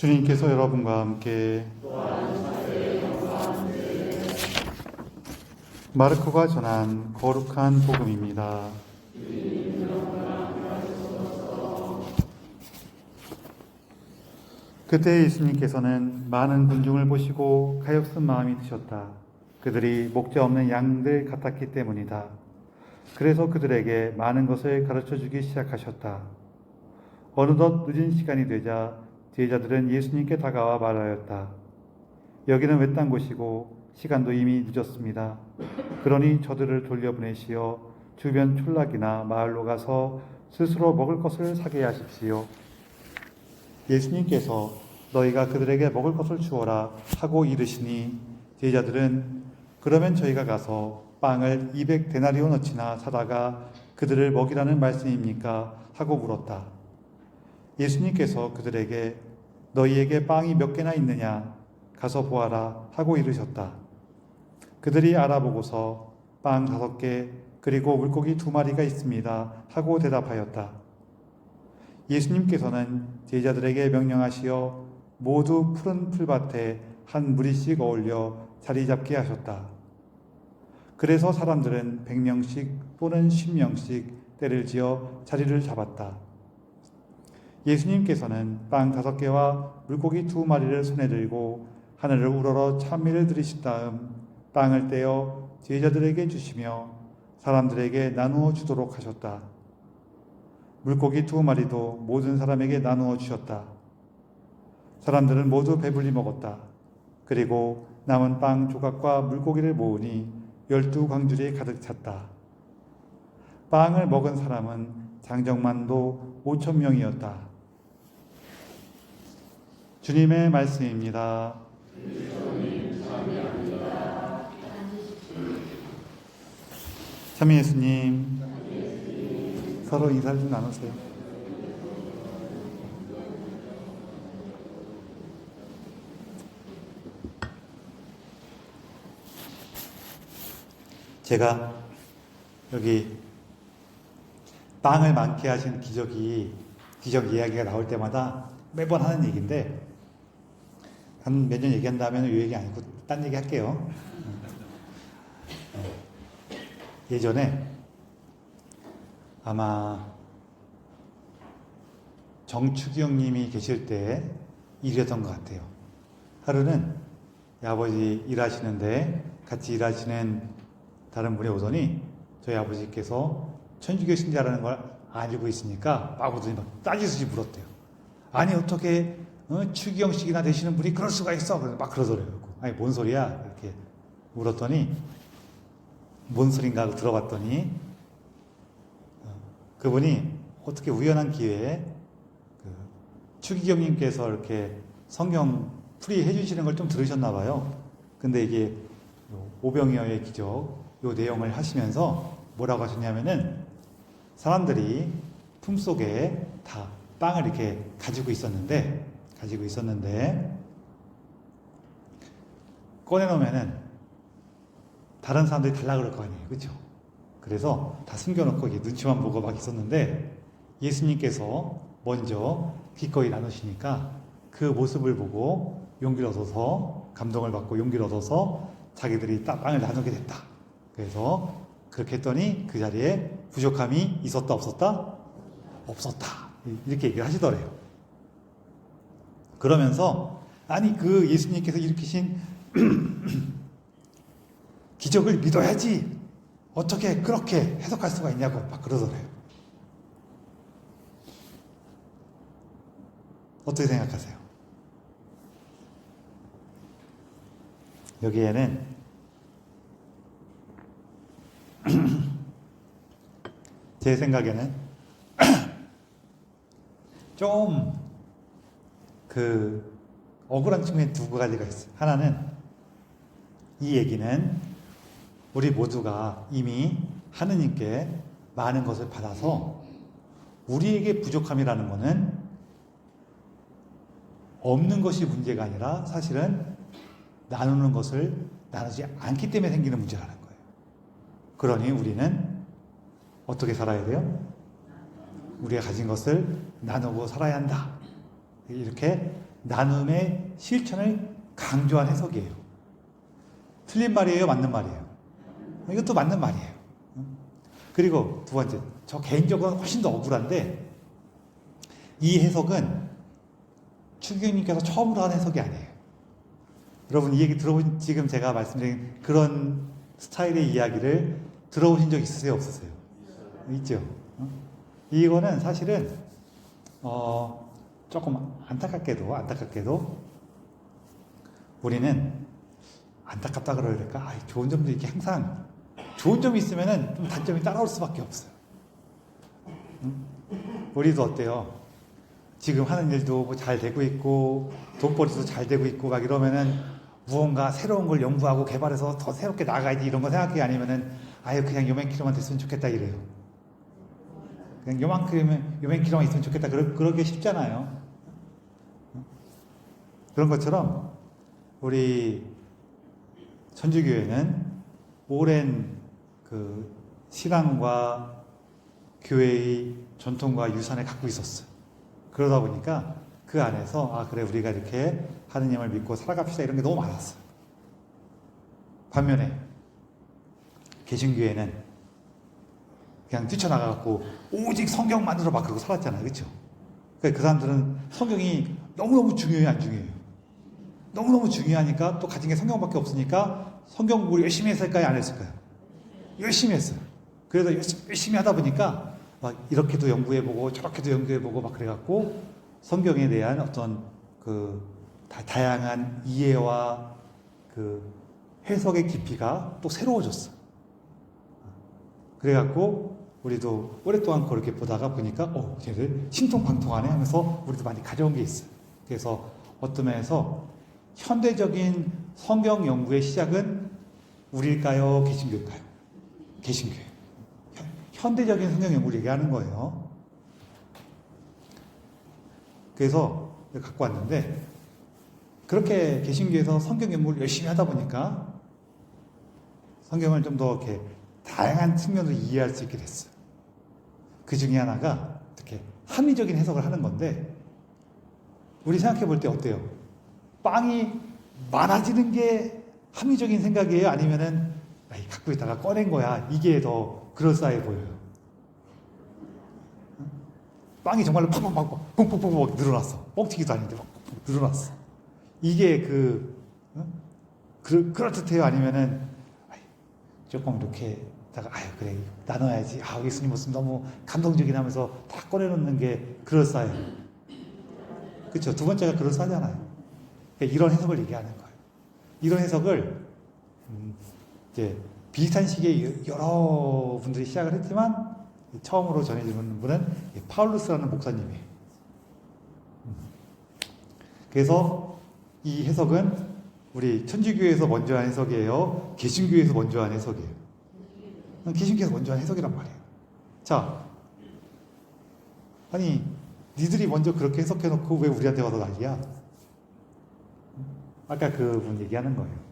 주님께서 여러분과 함께 마르코가 전한 거룩한 복음입니다. 그때 예수님께서는 많은 군중을 보시고 가엾은 마음이 드셨다. 그들이 목자 없는 양들 같았기 때문이다. 그래서 그들에게 많은 것을 가르쳐주기 시작하셨다. 어느덧 늦은 시간이 되자 제자들은 예수님께 다가와 말하였다. 여기는 외딴 곳이고 시간도 이미 늦었습니다. 그러니 저들을 돌려보내시어 주변 촌락이나 마을로 가서 스스로 먹을 것을 사게 하십시오. 예수님께서 너희가 그들에게 먹을 것을 주어라 하고 이르시니 제자들은 그러면 저희가 가서 빵을 200데나리오너치나 사다가 그들을 먹이라는 말씀입니까? 하고 물었다. 예수님께서 그들에게 너희에게 빵이 몇 개나 있느냐? 가서 보아라 하고 이르셨다. 그들이 알아보고서 빵 5개 그리고 물고기 2마리가 있습니다 하고 대답하였다. 예수님께서는 제자들에게 명령하시어 모두 푸른 풀밭에 한 무리씩 어울려 자리 잡게 하셨다. 그래서 사람들은 100명씩 또는 10명씩 때를 지어 자리를 잡았다. 예수님께서는 빵 5개와 물고기 2마리를 손에 들고 하늘을 우러러 찬미를 드리신 다음 빵을 떼어 제자들에게 주시며 사람들에게 나누어 주도록 하셨다. 물고기 2마리도 모든 사람에게 나누어 주셨다. 사람들은 모두 배불리 먹었다. 그리고 남은 빵 조각과 물고기를 모으니 12광주리에 가득 찼다. 빵을 먹은 사람은 장정만도 5,000명이었다. 주님의 말씀입니다. 참 예수님, 서로 인사를 좀 나누세요. 제가 여기 빵을 많게 하신 기적 이야기가 나올 때마다 매번 하는 얘기인데 한 몇 년 얘기한 다음에는 이 얘기 아니고 딴 얘기 할게요. 예전에 아마 정축이 형님이 계실 때 일이었던 것 같아요. 하루는 아버지 일하시는데 같이 일하시는 다른 분이 오더니 저희 아버지께서 천주교 신자라는 걸 알고 있으니까 막 오더니 막 따지듯이 물었대요. 아니 어떻게 추기경식이나 되시는 분이 그럴 수가 있어? 막 그러더래요. 아니 뭔 소리야? 이렇게 물었더니 뭔 소린가 하고 들어봤더니 그분이 어떻게 우연한 기회에 추기경님께서 이렇게 성경 풀이해 주시는 걸 좀 들으셨나 봐요. 근데 이게 오병이어의 기적 요 내용을 하시면서 뭐라고 하셨냐면은 사람들이 품속에 다 빵을 이렇게 가지고 있었는데 꺼내놓으면은 다른 사람들이 달라 그럴 거 아니에요. 그렇죠? 그래서 다 숨겨놓고 눈치만 보고 막 있었는데 예수님께서 먼저 기꺼이 나누시니까 그 모습을 보고 용기를 얻어서 감동을 받고 용기를 얻어서 자기들이 빵을 나누게 됐다. 그래서 그렇게 했더니 그 자리에 부족함이 있었다 없었다? 없었다. 이렇게 얘기를 하시더래요. 그러면서 아니 그 예수님께서 일으키신 기적을 믿어야지 어떻게 그렇게 해석할 수가 있냐고 막 그러더래요. 어떻게 생각하세요? 여기에는 제 생각에는 좀 억울한 측면이 2가지가 있어요. 하나는 이 얘기는 우리 모두가 이미 하느님께 많은 것을 받아서 우리에게 부족함이라는 것은 없는 것이 문제가 아니라 사실은 나누는 것을 나누지 않기 때문에 생기는 문제라는 거예요. 그러니 우리는 어떻게 살아야 돼요? 우리가 가진 것을 나누고 살아야 한다. 이렇게 나눔의 실천을 강조한 해석이에요. 틀린 말이에요? 맞는 말이에요? 이것도 맞는 말이에요. 그리고 두 번째, 저 개인적으로는 훨씬 더 억울한데 이 해석은 추기경님께서 처음으로 한 해석이 아니에요. 여러분 이 얘기 들어보신, 지금 제가 말씀드린 그런 스타일의 이야기를 들어보신 적 있으세요? 없으세요? 있죠? 이거는 사실은 조금 안타깝게도 우리는 안타깝다 그러니까 좋은 점도 이렇게 항상 좋은 점이 있으면은 좀 단점이 따라올 수밖에 없어요. 우리도 어때요? 지금 하는 일도 뭐 잘 되고 있고 돈벌이도 잘 되고 있고 막 이러면은 무언가 새로운 걸 연구하고 개발해서 더 새롭게 나가야지 이런 거 생각해. 아니면은 아유 그냥 요만키로만 됐으면 좋겠다 이래요. 그냥 요만키로만 있으면 좋겠다 그러기 쉽잖아요. 그런 것처럼 우리 천주교회는 오랜 그 신앙과 교회의 전통과 유산을 갖고 있었어요. 그러다 보니까 그 안에서 그래 우리가 이렇게 하느님을 믿고 살아갑시다 이런 게 너무 많았어요. 반면에 개신교회는 그냥 뛰쳐나가갖고 오직 성경만으로 막 그러고 살았잖아요. 그렇죠? 그러니까 그 사람들은 성경이 너무너무 중요해요? 안 중요해요? 너무너무 중요하니까 또 가진 게 성경밖에 없으니까 성경 공부를 열심히 했을까요? 안 했을까요? 열심히 했어요. 그래서 열심히 하다 보니까 막 이렇게도 연구해보고 저렇게도 연구해보고 막 그래갖고 성경에 대한 어떤 그 다양한 이해와 그 해석의 깊이가 또 새로워졌어. 그래갖고 우리도 오랫동안 그렇게 보다가 보니까 쟤들 신통방통하네 하면서 우리도 많이 가져온 게 있어요. 그래서 어떤 면에서 현대적인 성경 연구의 시작은 우리일까요? 개신교일까요? 개신교예요. 현대적인 성경 연구를 얘기하는 거예요. 그래서 갖고 왔는데 그렇게 개신교에서 성경 연구를 열심히 하다 보니까 성경을 좀 더 이렇게 다양한 측면으로 이해할 수 있게 됐어요. 그 중에 하나가 이렇게 합리적인 해석을 하는 건데 우리 생각해 볼 때 어때요? 빵이 많아지는 게 합리적인 생각이에요? 아니면은 갖고 있다가 꺼낸 거야 이게 더 그럴싸해 보여요? 빵이 정말로 팍팍팍 punkpunkpunkunk 늘어났어. 뻥튀기도 아닌데 막 늘어났어. 이게 그럴듯해요? 아니면은 조금 이렇게 다가 그래 나눠야지. 예수님 모습 너무 감동적이긴 하면서 다 꺼내놓는 게 그럴싸해요. 그렇죠? 두 번째가 그럴싸하잖아요. 그러니까 이런 해석을 얘기하는 거예요. 이런 해석을 이제 비슷한 시기에 여러 분들이 시작을 했지만 처음으로 전해주는 분은 파울루스라는 목사님이에요. 그래서 이 해석은 우리 천주교에서 먼저 한 해석이에요? 개신교에서 먼저 한 해석이에요? 개신교에서 먼저 한 해석이란 말이에요. 자, 아니 니들이 먼저 그렇게 해석해놓고 왜 우리한테 와서 난리야? 아까 그분 얘기하는 거예요.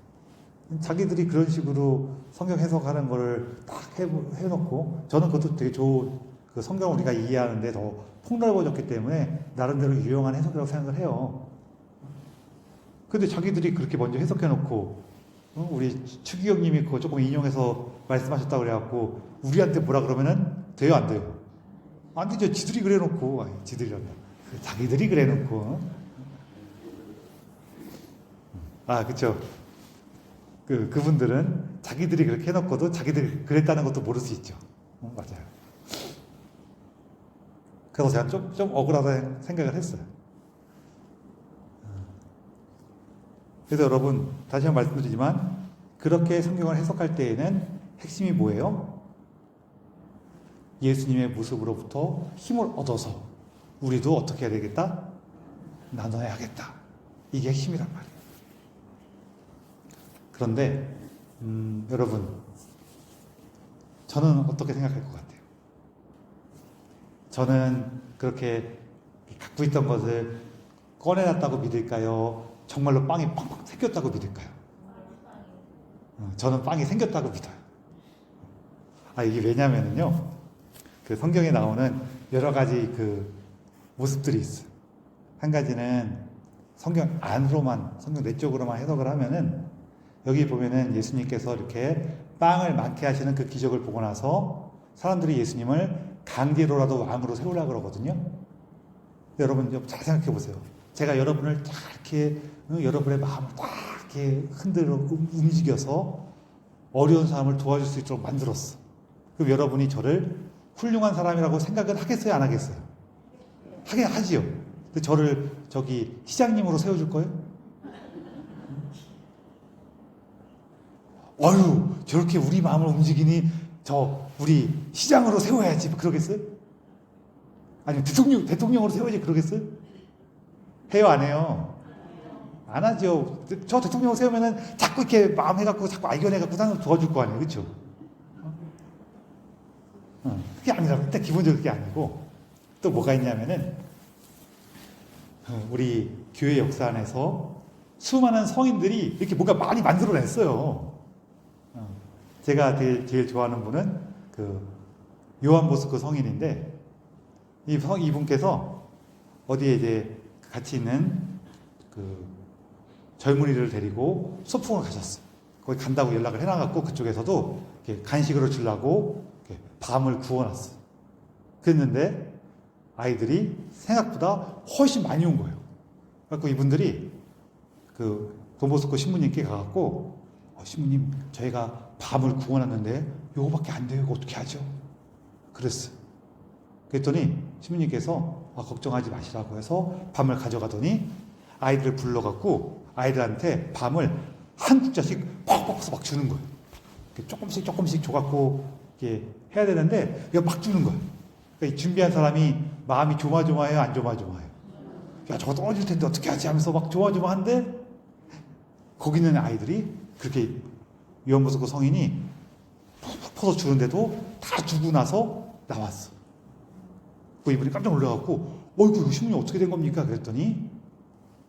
자기들이 그런 식으로 성경 해석하는 거를 딱 해놓고 저는 그것도 되게 좋은 그 성경을 우리가 이해하는데 더 폭넓어졌기 때문에 나름대로 유용한 해석이라고 생각을 해요. 근데 자기들이 그렇게 먼저 해석해놓고 우리 추기경님이 그거 조금 인용해서 말씀하셨다고 그래갖고 우리한테 뭐라 그러면은 돼요? 안 돼요? 안 되죠. 지들이 그래놓고 지들이라고 자기들이 그래놓고 그쵸. 그분들은 자기들이 그렇게 해놓고도 자기들이 그랬다는 것도 모를 수 있죠. 맞아요. 그래서 제가 좀 억울하다 생각을 했어요. 그래서 여러분 다시 한번 말씀드리지만 그렇게 성경을 해석할 때에는 핵심이 뭐예요? 예수님의 모습으로부터 힘을 얻어서 우리도 어떻게 해야 되겠다? 나눠야겠다. 이게 핵심이란 말이에요. 그런데 여러분 저는 어떻게 생각할 것 같아요? 저는 그렇게 갖고 있던 것을 꺼내놨다고 믿을까요? 정말로 빵이 팡팡 생겼다고 믿을까요? 저는 빵이 생겼다고 믿어요. 이게 왜냐면은요, 그 성경에 나오는 여러 가지 그 모습들이 있어요. 한 가지는 성경 안으로만, 성경 내적으로만 해석을 하면은 여기 보면은 예수님께서 이렇게 빵을 많게 하시는 그 기적을 보고 나서 사람들이 예수님을 강제로라도 왕으로 세우려고 그러거든요. 여러분 좀 잘 생각해 보세요. 제가 여러분을 딱 이렇게 여러분의 마음을 딱 이렇게 흔들어 움직여서 어려운 사람을 도와줄 수 있도록 만들었어. 그럼 여러분이 저를 훌륭한 사람이라고 생각을 하겠어요, 안 하겠어요? 하긴 하지요. 근데 저를 저기 시장님으로 세워줄 거예요? 어휴, 저렇게 우리 마음을 움직이니 우리 시장으로 세워야지. 그러겠어요? 아니면 대통령으로 세워야지. 그러겠어요? 해요, 안 해요? 안 하죠. 저 대통령으로 세우면은 자꾸 이렇게 마음 해갖고 자꾸 알견해갖고 나는 도와줄 거 아니에요. 그쵸? 그게 아니라, 일단 기본적으로 그게 아니고, 또 뭐가 있냐면은, 우리 교회 역사 안에서 수많은 성인들이 이렇게 뭔가 많이 만들어냈어요. 제가 제일 좋아하는 분은 요한 보스코 성인인데, 이분께서 어디에 이제 같이 있는 젊은이를 데리고 소풍을 가셨어요. 거기 간다고 연락을 해놔갖고 그쪽에서도 간식으로 주려고 밤을 구워놨어요. 그랬는데 아이들이 생각보다 훨씬 많이 온 거예요. 그래서 이분들이 돈보스코 신부님께 가갖고 신부님, 저희가 밤을 구워놨는데 요거밖에 안 돼요. 이거 어떻게 하죠? 그랬어요. 그랬더니 신부님께서 걱정하지 마시라고 해서 밤을 가져가더니 아이들을 불러갖고 아이들한테 밤을 한 국자씩 퍽 퍽서 막 주는 거예요. 조금씩 줘갖고 이렇게 해야 되는데 이거 막 주는 거예요. 그러니까 준비한 사람이 마음이 조마조마해요, 안 조마조마해요? 야, 저거 떨어질 텐데 어떻게 하지 하면서 막 조마조마한데 거기 있는 아이들이 그렇게 요한보스코 성인이 푹푹 퍼서 주는데도 다 주고 나서 나왔어. 그 이분이 깜짝 놀라갖고 이거 신부님 어떻게 된 겁니까? 그랬더니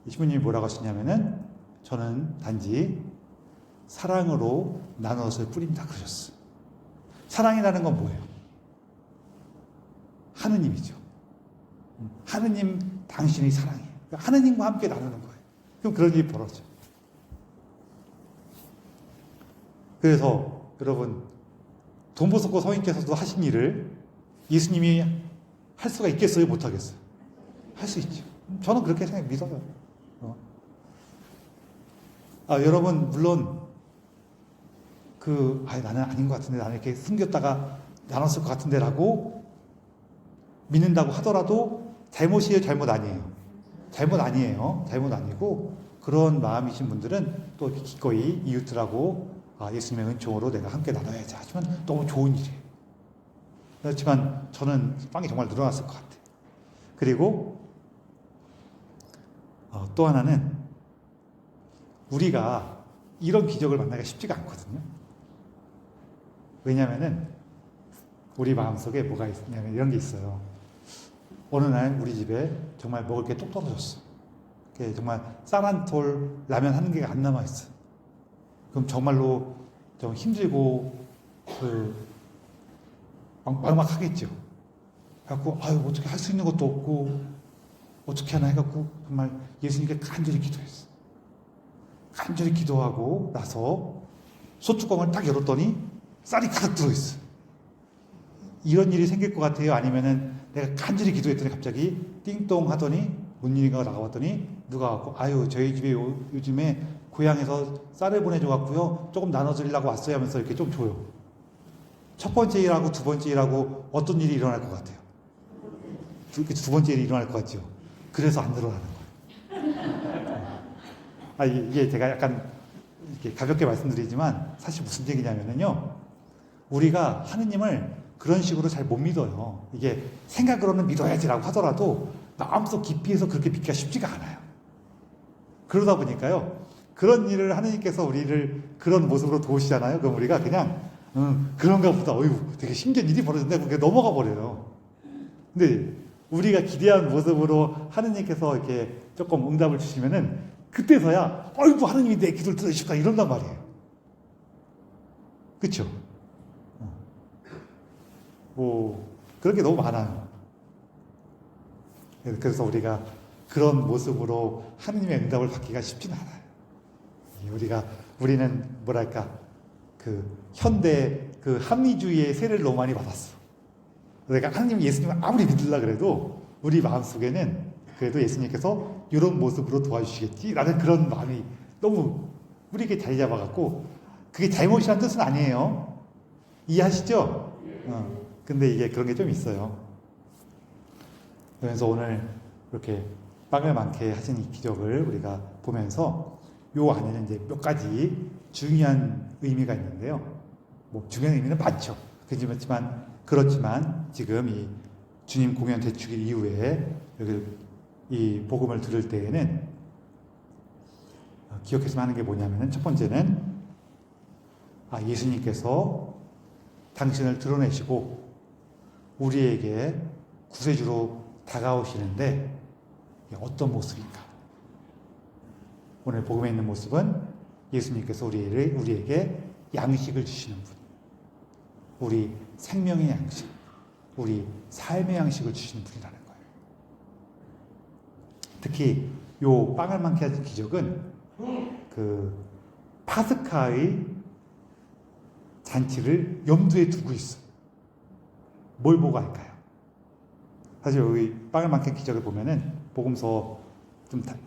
신부님이 뭐라고 하시냐면은 저는 단지 사랑으로 나눠서 뿌린다 그러셨어요. 사랑이라는 건 뭐예요? 하느님이죠. 하느님 당신이 사랑이에요. 하느님과 함께 나누는 거예요. 그럼 그런 일이 벌어져. 그래서 여러분 돈보스코 성인께서도 하신 일을 예수님이 할 수가 있겠어요? 못하겠어요? 할 수 있죠. 저는 그렇게 믿어요. 여러분 물론 나는 아닌 것 같은데, 나는 이렇게 숨겼다가 나눴을 것 같은데 라고 믿는다고 하더라도 잘못이에요, 잘못 아니에요? 잘못 아니에요. 잘못 아니고 그런 마음이신 분들은 또 기꺼이 이웃들하고 예수님의 은총으로 내가 함께 나눠야지 하지만 너무 좋은 일이에요. 그렇지만 저는 빵이 정말 늘어났을 것 같아요. 그리고 또 하나는 우리가 이런 기적을 만나기가 쉽지가 않거든요. 왜냐하면은 우리 마음속에 뭐가 있냐면 이런 게 있어요. 어느 날 우리 집에 정말 먹을 게 뚝 떨어졌어. 정말 쌀 한 톨 라면 한 개가 안 남아있어. 그럼 정말로 좀 힘들고 막막하겠죠. 그래갖고 어떻게 할 수 있는 것도 없고 어떻게 하나 해갖고 정말 예수님께 간절히 기도했어. 간절히 기도하고 나서 소뚜껑을 딱 열었더니 쌀이 가득 들어있어. 이런 일이 생길 것 같아요? 아니면은 내가 간절히 기도했더니 갑자기 띵동 하더니 문일이가 나왔더니 누가 왔고 저희 집에 요즘에 고향에서 쌀을 보내줘갖고요 조금 나눠드리려고 왔어요 하면서 이렇게 좀 줘요. 첫 번째 일하고 두 번째 일하고 어떤 일이 일어날 것 같아요? 두 번째 일이 일어날 것 같죠? 그래서 안 늘어나는 거예요. 이게 제가 약간 이렇게 가볍게 말씀드리지만 사실 무슨 얘기냐면요, 우리가 하느님을 그런 식으로 잘 못 믿어요. 이게 생각으로는 믿어야지라고 하더라도 마음속 깊이에서 그렇게 믿기가 쉽지가 않아요. 그러다 보니까요, 그런 일을 하느님께서 우리를 그런 모습으로 도우시잖아요. 그럼 우리가 그냥 그런가 보다, 되게 신기한 일이 벌어졌네, 그렇게 넘어가 버려요. 근데 우리가 기대한 모습으로 하느님께서 이렇게 조금 응답을 주시면은 그때서야 하느님이 내 기도를 들어주실까 이런단 말이에요. 그렇죠? 그런 게 너무 많아요. 그래서 우리가 그런 모습으로 하느님의 응답을 받기가 쉽지는 않아요. 우리는 뭐랄까 현대 합리주의의 세례를 너무 많이 받았어. 그러니까 하느님 예수님을 아무리 믿으려 그래도 우리 마음속에는 그래도 예수님께서 이런 모습으로 도와주시겠지라는 그런 마음이 너무 우리에게 자리 잡아갖고 그게 잘못이라는 뜻은 아니에요. 이해하시죠? 근데 이게 그런 게 좀 있어요. 그래서 오늘 이렇게 빵을 많게 하신 이 기적을 우리가 보면서 요 안에는 이제 몇 가지 중요한 의미가 있는데요. 뭐 중요한 의미는 많죠. 그렇지만 지금 이 주님 공연 대축일 이후에 여기 이 복음을 들을 때에는 기억해서 하는 게 뭐냐면은 첫 번째는 예수님께서 당신을 드러내시고 우리에게 구세주로 다가오시는데 어떤 모습일까? 오늘 복음에 있는 모습은 예수님께서 우리에게 양식을 주시는 분, 우리 생명의 양식, 우리 삶의 양식을 주시는 분이라는 거예요. 특히 요 빵을 많게 하신 기적은 파스카의 잔치를 염두에 두고 있어요. 뭘 보고 할까요? 사실 여기 빵을 많게 기적을 보면은 복음서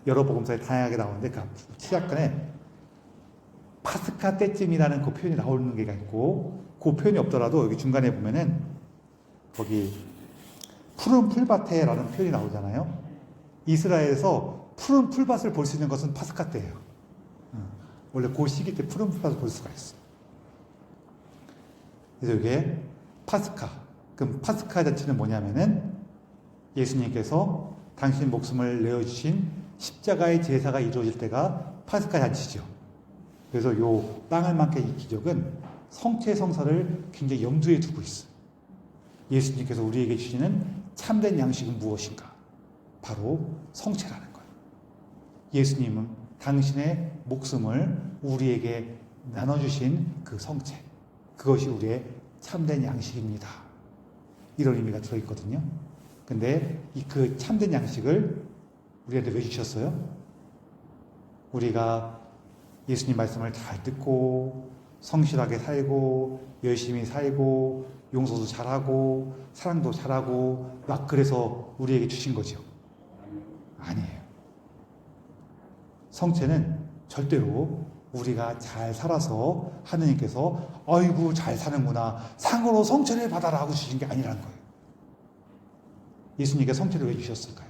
여러 복음서에 다양하게 나오는데 시작전에 파스카 때쯤이라는 그 표현이 나오는 게가 있고 그 표현이 없더라도 여기 중간에 보면은 거기 푸른 풀밭에라는 표현이 나오잖아요. 이스라엘에서 푸른 풀밭을 볼 수 있는 것은 파스카 때예요. 원래 그 시기 때 푸른 풀밭을 볼 수가 있어요. 그래서 이게 파스카. 그럼 파스카 자체는 뭐냐면은 예수님께서 당신 목숨을 내어주신 십자가의 제사가 이루어질 때가 파스카 잔치죠. 그래서 요 빵을 많게 이 기적은 성체 성사를 굉장히 염두에 두고 있어요. 예수님께서 우리에게 주시는 참된 양식은 무엇인가? 바로 성체라는 거예요. 예수님은 당신의 목숨을 우리에게 나눠주신 그 성체, 그것이 우리의 참된 양식입니다. 이런 의미가 들어있거든요. 근데 그 참된 양식을 우리한테 왜 주셨어요? 우리가 예수님 말씀을 잘 듣고 성실하게 살고 열심히 살고 용서도 잘하고 사랑도 잘하고 막 그래서 우리에게 주신 거죠. 아니에요. 성체는 절대로 우리가 잘 살아서 하느님께서 아이고 잘 사는구나 상으로 성체를 받아라 하고 주신 게 아니라는 거예요. 예수님께 성체를 왜 주셨을까요?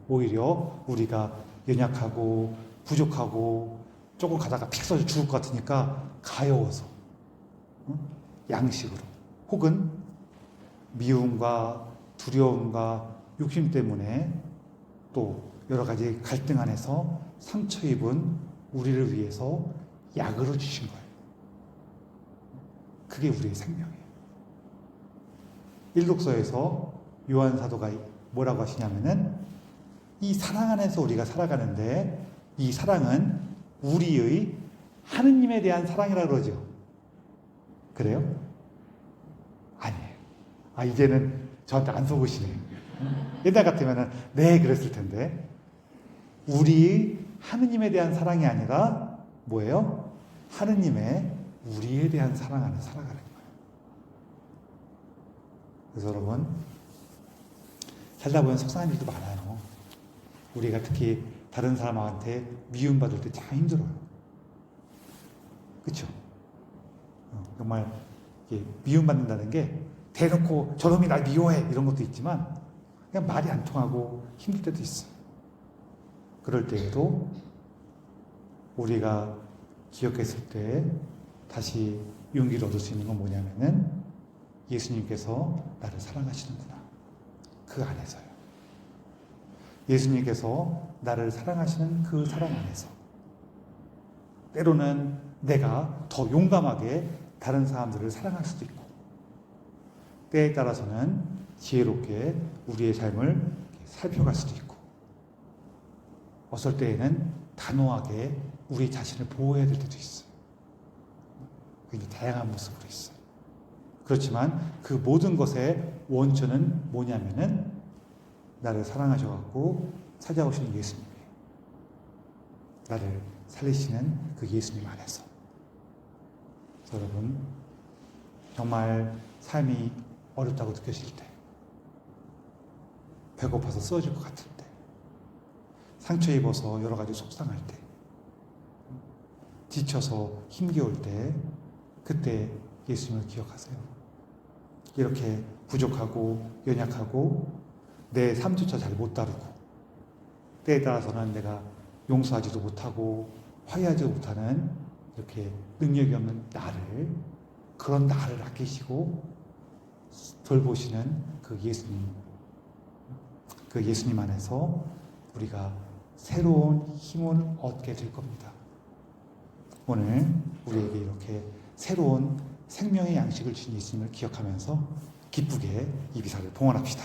오히려 우리가 연약하고 부족하고 조금 가다가 픽 서 죽을 것 같으니까 가여워서 양식으로 혹은 미움과 두려움과 욕심 때문에 또 여러 가지 갈등 안에서 상처 입은 우리를 위해서 약으로 주신 거예요. 그게 우리의 생명이에요. 일독서에서 요한 사도가 뭐라고 하시냐면은 이 사랑 안에서 우리가 살아가는데 이 사랑은 우리의 하느님에 대한 사랑이라고 그러죠. 그래요? 아니에요. 이제는 저한테 안 속으시네요. 옛날 같으면은 네 그랬을 텐데 우리의 하느님에 대한 사랑이 아니라 뭐예요? 하느님의 우리에 대한 사랑 안에 살아가는 거예요. 그래서 여러분 살다 보면 속상한 일도 많아요. 우리가 특히 다른 사람한테 미움받을 때 참 힘들어요. 그렇죠? 정말 미움받는다는 게 대놓고 저놈이 날 미워해 이런 것도 있지만 그냥 말이 안 통하고 힘들 때도 있어요. 그럴 때에도 우리가 기억했을 때 다시 용기를 얻을 수 있는 건 뭐냐면은 예수님께서 나를 사랑하시는구나. 그 안에서요. 예수님께서 나를 사랑하시는 그 사랑 안에서 때로는 내가 더 용감하게 다른 사람들을 사랑할 수도 있고 때에 따라서는 지혜롭게 우리의 삶을 살펴갈 수도 있고 어떨 때에는 단호하게 우리 자신을 보호해야 될 때도 있어요. 굉장히 다양한 모습으로 있어요. 그렇지만 그 모든 것의 원천은 뭐냐면은 나를 사랑하셔갖고 찾아오시는 예수님이에요. 나를 살리시는 그 예수님 안에서. 여러분, 정말 삶이 어렵다고 느껴질 때, 배고파서 쓰러질 것 같을 때, 상처 입어서 여러 가지 속상할 때, 지쳐서 힘겨울 때, 그때 예수님을 기억하세요. 이렇게 부족하고 연약하고 내 삶조차 잘 못 다루고 때에 따라서는 내가 용서하지도 못하고 화해하지도 못하는 이렇게 능력이 없는 나를, 그런 나를 아끼시고 돌보시는 그 예수님 안에서 우리가 새로운 힘을 얻게 될 겁니다. 오늘 우리에게 이렇게 새로운 생명의 양식을 주신 예수님을 기억하면서 기쁘게 이 비사를 봉헌합시다.